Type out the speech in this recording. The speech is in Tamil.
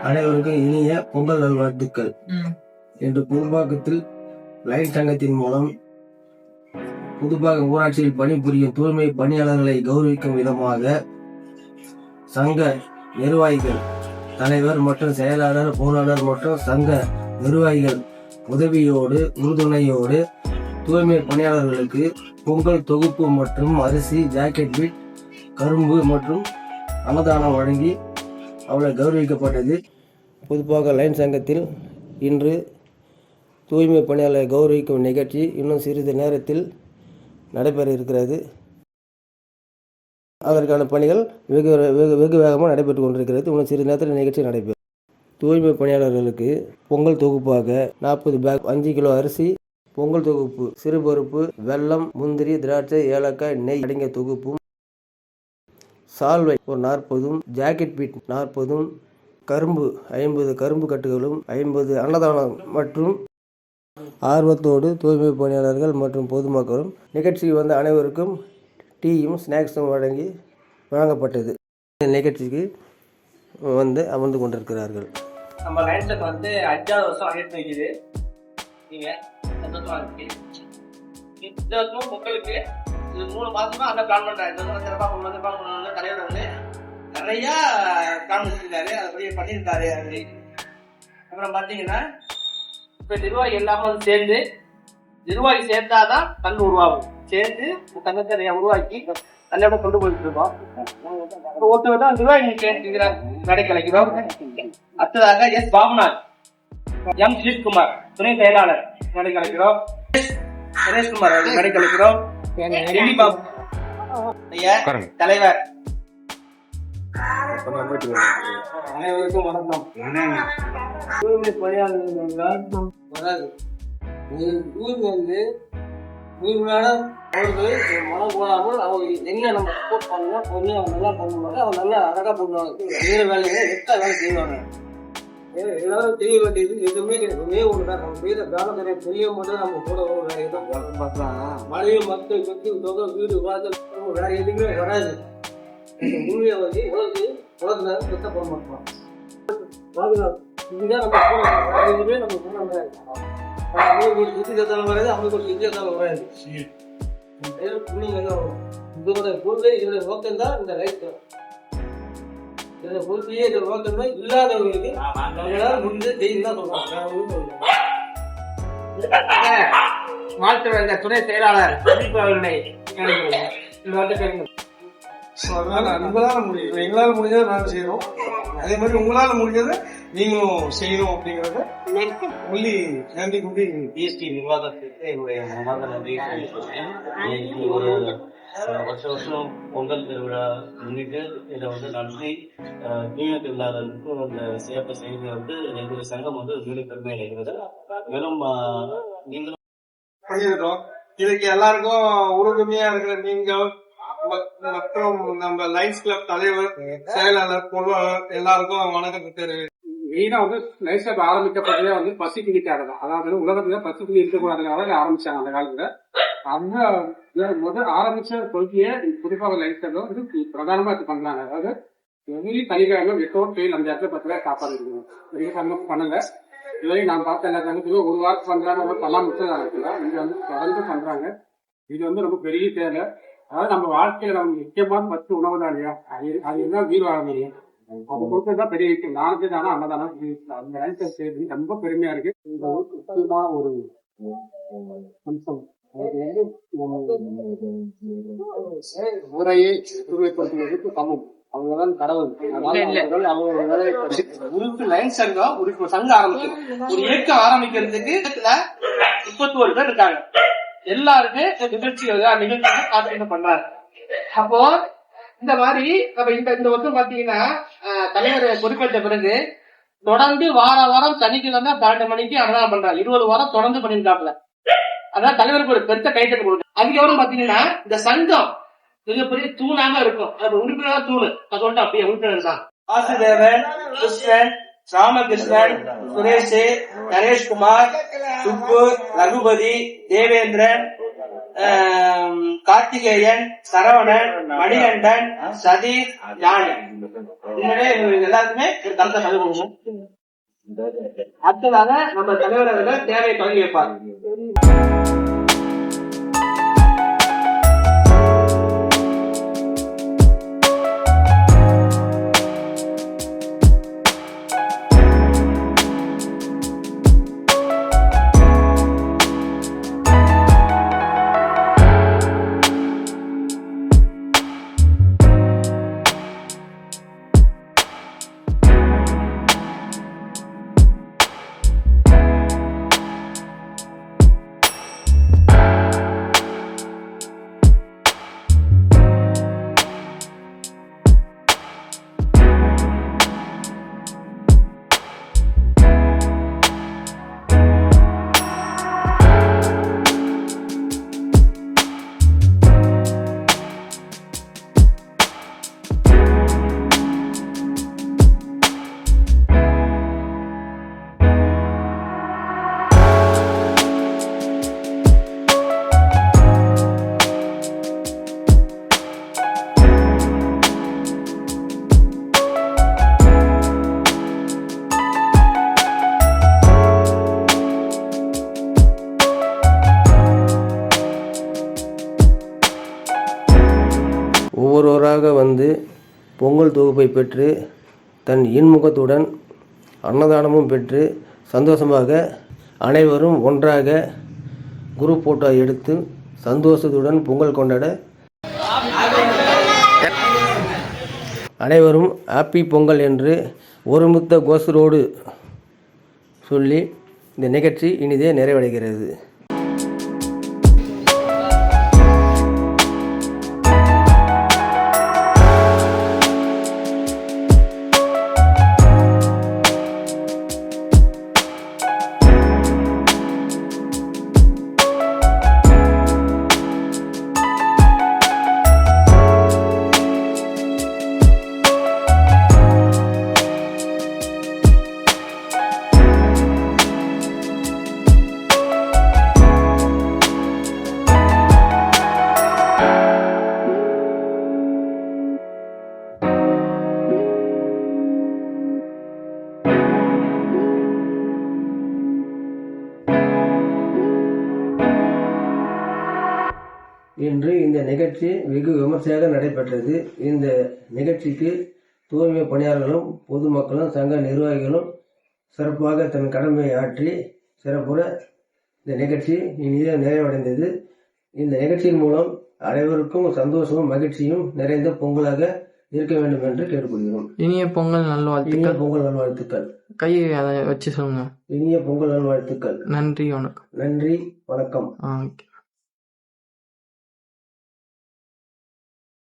அனைவருக்கும் இனிய பொங்கல் நல்வாழ்த்துக்கள். இன்று புதுப்பாக்கத்தில் லைன் சங்கத்தின் மூலம் புதுப்பாக்கம் ஊராட்சியில் பணிபுரியும் தூய்மை பணியாளர்களை கௌரவிக்கும் விதமாக சங்க நிர்வாகிகள், தலைவர் மற்றும் செயலாளர், பொருளாளர் மற்றும் சங்க நிர்வாகிகள் உதவியோடு உறுதுணையோடு தூய்மை பணியாளர்களுக்கு பொங்கல் தொகுப்பு மற்றும் அரிசி, ஜாக்கெட் பீட், கரும்பு மற்றும் அன்னதானம் வழங்கி அவளை கௌரவிக்கப்பட்டது. புதுப்பாக்கம் லைன் சங்கத்தில் இன்று தூய்மை பணியாளரை கௌரவிக்கும் நிகழ்ச்சி இன்னும் சிறிது நேரத்தில் நடைபெற இருக்கிறது. அதற்கான பணிகள் வெகு வேகமாக நடைபெற்று கொண்டிருக்கிறது. இன்னும் சிறிது நேரத்தில் நிகழ்ச்சி நடைபெறும். தூய்மை பணியாளர்களுக்கு பொங்கல் தொகுப்பாக 40 பேக் 5 கிலோ அரிசி, பொங்கல் தொகுப்பு சிறுபருப்பு, வெல்லம், முந்திரி, திராட்சை, ஏலக்காய், நெய் அடங்கிய தொகுப்பும், சால்வை ஒரு 40, ஜாக்கெட் பீட் 40, கரும்பு 50 கரும்பு கட்டுகளும் 50 அன்னதானம் மற்றும் ஆர்வத்தோடு தூய்மை பணியாளர்கள் மற்றும் பொதுமக்களும் நிகழ்ச்சிக்கு வந்த அனைவருக்கும் டீயும் ஸ்நாக்ஸும் வழங்கப்பட்டது. நிகழ்ச்சிக்கு வந்து அமர்ந்து கொண்டிருக்கிறார்கள். நம்ம லைன்ஸுக்கு வந்து 5வது வருஷம் ஆகிட்டு இருக்குது. நீங்கள் சந்தோஷமா இருக்கு. இந்த வருஷமும் பொங்கலுக்கு இது 3 மாதமா அந்த பிளான் பண்றாரு. இந்த வருஷம் சிறப்பாக கொண்டு தலைவர் வந்து நிறைய பிளான் வச்சிருக்காரு. அதை பண்ணியிருக்காரு. அப்புறம் பார்த்தீங்கன்னா இப்போ நிர்வாகி எல்லாமே வந்து சேர்ந்து நிர்வாகி சேர்ந்தாதான் தங்க உருவாகும். சேர்ந்து தங்கத்தை நிறைய உருவாக்கி நல்ல கொண்டு போயிட்டு இருக்கோம். ஒருத்தர் தான் நிர்வாகி நடை கலைக்கிறோம். அடுத்ததாக எஸ் பாபுநாத், எம் சுரேஷ்குமார் துணை செயலாளர் நடை கலைக்கிறோம். சுரேஷ்குமார் நடை கலைக்கிறோம். தலைவர். அனைவருக்கும் வணக்கம். தூய்மை பணியாளர்கள் வராது. ஊர் வந்து ஊர்களான அவர்கள் மனம் போடாமல் அவங்க என்ன நம்ம சப்போர்ட் பண்ணலாம், பொண்ணு அவங்க நல்லா பண்ணுவாங்க. அவங்க நல்லா அழகா பண்ணுவாங்க. வேற வேலையை எக்ஸ்ட்ரா வேலை செய்வாங்க. எல்லாரும் தெரிய வேண்டியது எதுவுமே ஒரே ஒன்றுதான். நம்ம வீர கிராமத்துறை புரியும் போது நம்ம கூட வேற எதுவும் பார்க்கலாம். மழையும் மக்கள் சொத்து தொகை வீடு வாசல் வேற எதுவுமே வராது. உண்மையை வந்து உலகத்துல சுத்த போட மாட்டோம். இதுதான் நம்ம எதுவுமே நம்ம சொன்ன அவங்களுக்கு ஒரு சுத்தி சேர்த்தாலும் வராது, அவங்களுக்கு ஒரு சுத்தி சேர்த்தாலும் வராது. இதோட பொருளை இதோட நோக்கம் தான் இந்த லைஃப். இதோட பொருளையே இதோட நோக்கம் தான் இல்லாதவங்களுக்கு நம்மளால முடிஞ்ச செய்தி தான் சொல்றாங்க. வாழ்த்து வந்த துணை செயலாளர் அவர்களை நம்மளால முடியும். எங்களால முடிஞ்சதை நாங்கள் செய்யறோம். அதே மாதிரி உங்களால முடிஞ்சதை நீங்களும் செய்யணும் அப்படிங்கறத சொல்லி நன்றி கூட்டி ஜிஎஸ்டி நிர்வாகத்திற்கு என்னுடைய மனமார்ந்த நன்றி சொல்லிக்கிறேன். ஒரு வருஷம் பொங்கல் திருவிழா முன்னிட்டு இதை வந்து நன்றி தூய்மை தொழிலாளர்களுக்கும் அந்த சிறப்பு செய்தி வந்து எங்களுடைய சங்கம் வந்து மிக பெருமை அடைகிறது. மேலும் நீங்களும் பண்ணியிருக்கோம். இதுக்கு எல்லாருக்கும் உறுதுணையா இருக்கிற நீங்கள் மற்றும் நம்ம லைன்ஸ் கிளப் தலைவர், செயலாளர், பொருளாளர் எல்லாருக்கும் வணக்கத்தை தெரிவிக்கிறேன். மெயினா வந்து லைன்ஸ் கிளப் ஆரம்பிக்கப்பட்டதே வந்து பசிக்குடிக்காக தான். அதாவது உலகத்துல பசிக்குடி இருக்கக்கூடாதுக்காக ஆரம்பிச்சாங்க அந்த காலத்துல. அந்த முதல் ஆரம்பிச்ச கொள்கையை புதுப்பாக லைன்ஸ் கிளப் வந்து பிரதானமா இது பண்ணாங்க. அதாவது எவ்வளவு தனிக்காக வித்தவுட் ஃபெயில் அந்த இடத்துல 10 பேர் சாப்பாடு இருக்கணும். பெரிய சங்கம் பண்ணல. இதுவரையும் நான் பார்த்த எல்லா சங்கத்துக்கும் ஒரு வாரம் பண்றாங்க, பல முக்கியம் இருக்குல்ல. இங்க வந்து தொடர்ந்து பண்றாங்க. இது வந்து ரொம்ப பெரிய தேவை. அதாவது நம்ம வாழ்க்கையில நம்ம முக்கியமான 10 உணவு தான் இல்லையா, அது என்ன உயிர் வாழ முடியும். அது கொடுத்ததுதான் பெரிய விஷயம். நானுக்கு தானே அன்னதானம் அந்த லைன்ஸ் செய்து ரொம்ப பெருமையா இருக்கு. இந்த முக்கியமான ஒரு அம்சம் முறையை உருவப்படுத்துவதற்கு சமம். அவங்கதான் கடவுள். உறுப்பு லைன் சங்கம் ஒரு சங்கம் ஆரம்பிக்கும். ஒரு இயக்கம் ஆரம்பிக்கிறதுக்கு 31 பேர் இருக்காங்க. எல்லாருக்கும் நிகழ்ச்சி பண்றாரு. அப்போ இந்த மாதிரி இந்த வருஷம் பாத்தீங்கன்னா தலைவர் பொறுப்பேற்ற பிறகு தொடர்ந்து வாரம் சனிக்கிழமை 12 மணிக்கு அன்னதானம் பண்றாரு. 20 வாரம் தொடர்ந்து பண்ணிருக்காப்ல. அதான் தலைவருக்கு ஒரு பெருத்த கைத்தட்டு கொடுக்கும். அதுக்கப்புறம் பாத்தீங்கன்னா இந்த சங்கம் மிகப்பெரிய தூணாக இருக்கும். அது உறுப்பினராக தூணு சொல்லிட்டு அப்படியே உறுப்பினர் தான். வாசுதேவன், கிருஷ்ணன், ராமகிருஷ்ணன், சுரேஷ், நரேஷ்குமார், சுப்பு, ரகுபதி, தேவேந்திரன், கார்த்திகேயன், சரவணன், மணிகண்டன், சதீஷ், ஞானி. உண்மையிலே இவங்க எல்லாருக்குமே ஒரு கருத்தை பதிவு பண்ணுவோம். அடுத்ததாக நம்ம தலைவர் அவர்கள் தேவையை தொடங்கி வைப்பார். ஒவ்வொருவராக வந்து பொங்கல் தொகுப்பை பெற்று தன் இன்முகத்துடன் அன்னதானமும் பெற்று சந்தோஷமாக அனைவரும் ஒன்றாக குரூப் போட்டோ எடுத்து சந்தோஷத்துடன் பொங்கல் கொண்டாட அனைவரும் ஹாப்பி பொங்கல் என்று ஒருமித்த கோஷரோடு சொல்லி இந்த நிகழ்ச்சி இனிதே நிறைவடைகிறது. இன்று இந்த நிகழ்ச்சி வெகு விமர்சையாக நடைபெற்றது. இந்த நிகழ்ச்சிக்கு தூய்மை பணியாளர்களும் பொதுமக்களும் சங்க நிர்வாகிகளும் சிறப்பாக தன் கடமையை ஆற்றி சிறப்புற இந்த நிகழ்ச்சி இனிதே நிறைவடைந்தது. இந்த நிகழ்ச்சியின் மூலம் அனைவருக்கும் சந்தோஷமும் மகிழ்ச்சியும் நிறைந்த பொங்கலாக இருக்க வேண்டும் என்று கேட்டுக்கொள்கிறோம். இனிய பொங்கல் நல்வாழ்த்துக்கள். இனிய பொங்கல் நல்வாழ்த்துக்கள். கையை அதை வச்சு சொல்லுங்க. இனிய பொங்கல் நல்வாழ்த்துக்கள். நன்றி, வணக்கம். நன்றி, வணக்கம். ஓகே.